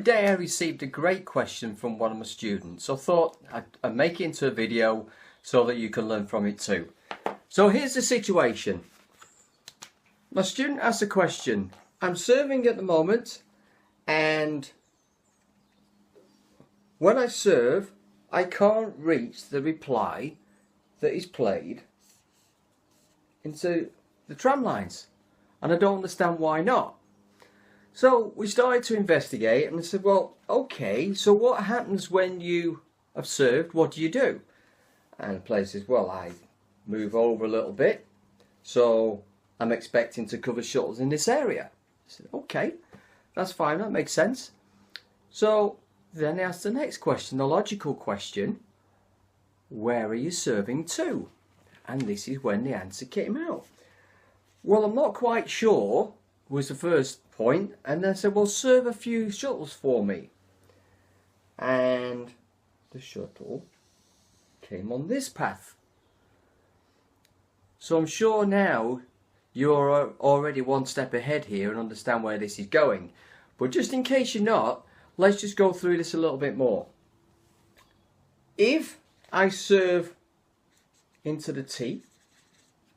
day I received a great question from one of my students. I thought I'd make it into a video so that you can learn from it too. So here's the situation. My student asked a question. I'm serving at the moment, and when I serve, I can't reach the reply that is played into the tram lines, and I don't understand why not. So we started to investigate, and I said, well, okay, so what happens when you have served? What do you do? And the player says, well, I move over a little bit, so I'm expecting to cover shuttles in this area. I said, okay, that's fine, that makes sense. So then I asked the next question, the logical question, where are you serving to? And this is when the answer came out. Well, I'm not quite sure, was the first point, and then I said, well, serve a few shuttles for me. And the shuttle came on this path. So I'm sure now you're already one step ahead here and understand where this is going. But just in case you're not, let's just go through this a little bit more. If I serve into the T,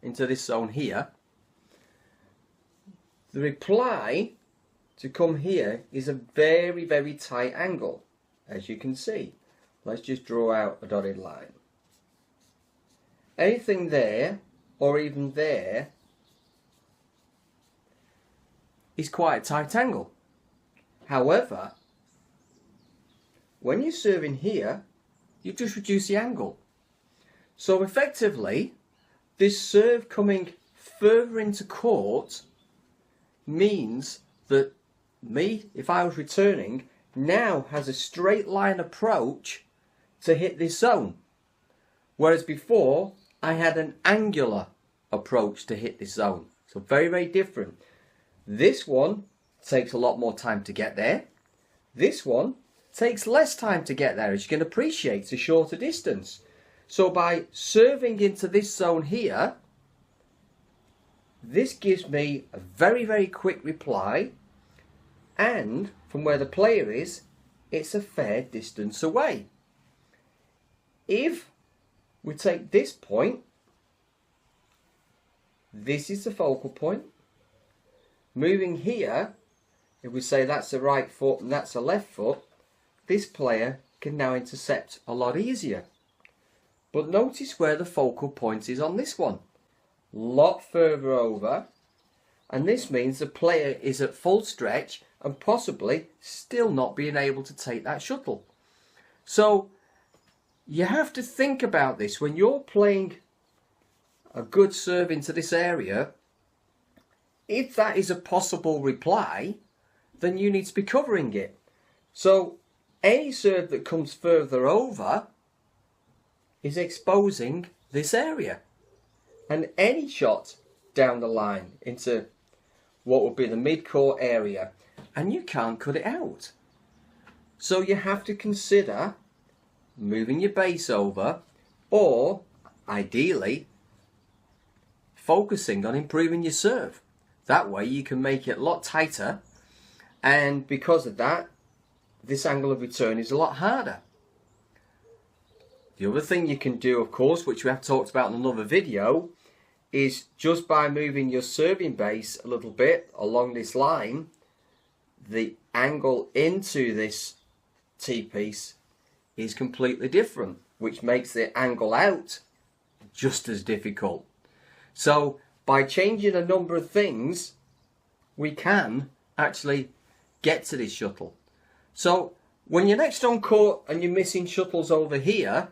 into this zone here, the reply to come here is a very, very tight angle, as you can see. Let's just draw out a dotted line. Anything there, or even there, is quite a tight angle. However, when you serve in here, you just reduce the angle. So effectively, this serve coming further into court means that me, if I was returning, now has a straight line approach to hit this zone. Whereas before, I had an angular approach to hit this zone. So very, very different. This one takes a lot more time to get there. This one takes less time to get there. As you can appreciate, it's a shorter distance. So by serving into this zone here, this gives me a very, very quick reply, and from where the player is, it's a fair distance away. If we take this point, this is the focal point. Moving here, if we say that's the right foot and that's the left foot, this player can now intercept a lot easier. But notice where the focal point is on this one. Lot further over, and this means the player is at full stretch and possibly still not being able to take that shuttle. So you have to think about this when you're playing a good serve into this area. If that is a possible reply, then you need to be covering it. So any serve that comes further over is exposing this area. And any shot down the line into what would be the mid-court area, and you can't cut it out. So you have to consider moving your base over, or ideally focusing on improving your serve. That way you can make it a lot tighter, and because of that, this angle of return is a lot harder. The other thing you can do, of course, which we have talked about in another video, is just by moving your serving base a little bit along this line, the angle into this T-piece is completely different, which makes the angle out just as difficult. So by changing a number of things, we can actually get to this shuttle. So when you're next on court and you're missing shuttles over here,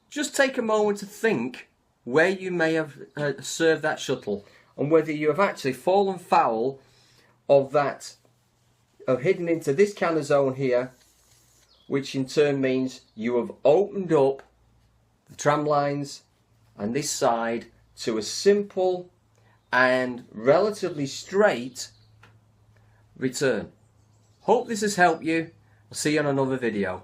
just take a moment to think where you may have served that shuttle, and whether you have actually fallen foul of that, of hitting into this kind of zone here, which in turn means you have opened up the tram lines and this side to a simple and relatively straight return. Hope this has helped you. I'll see you on another video.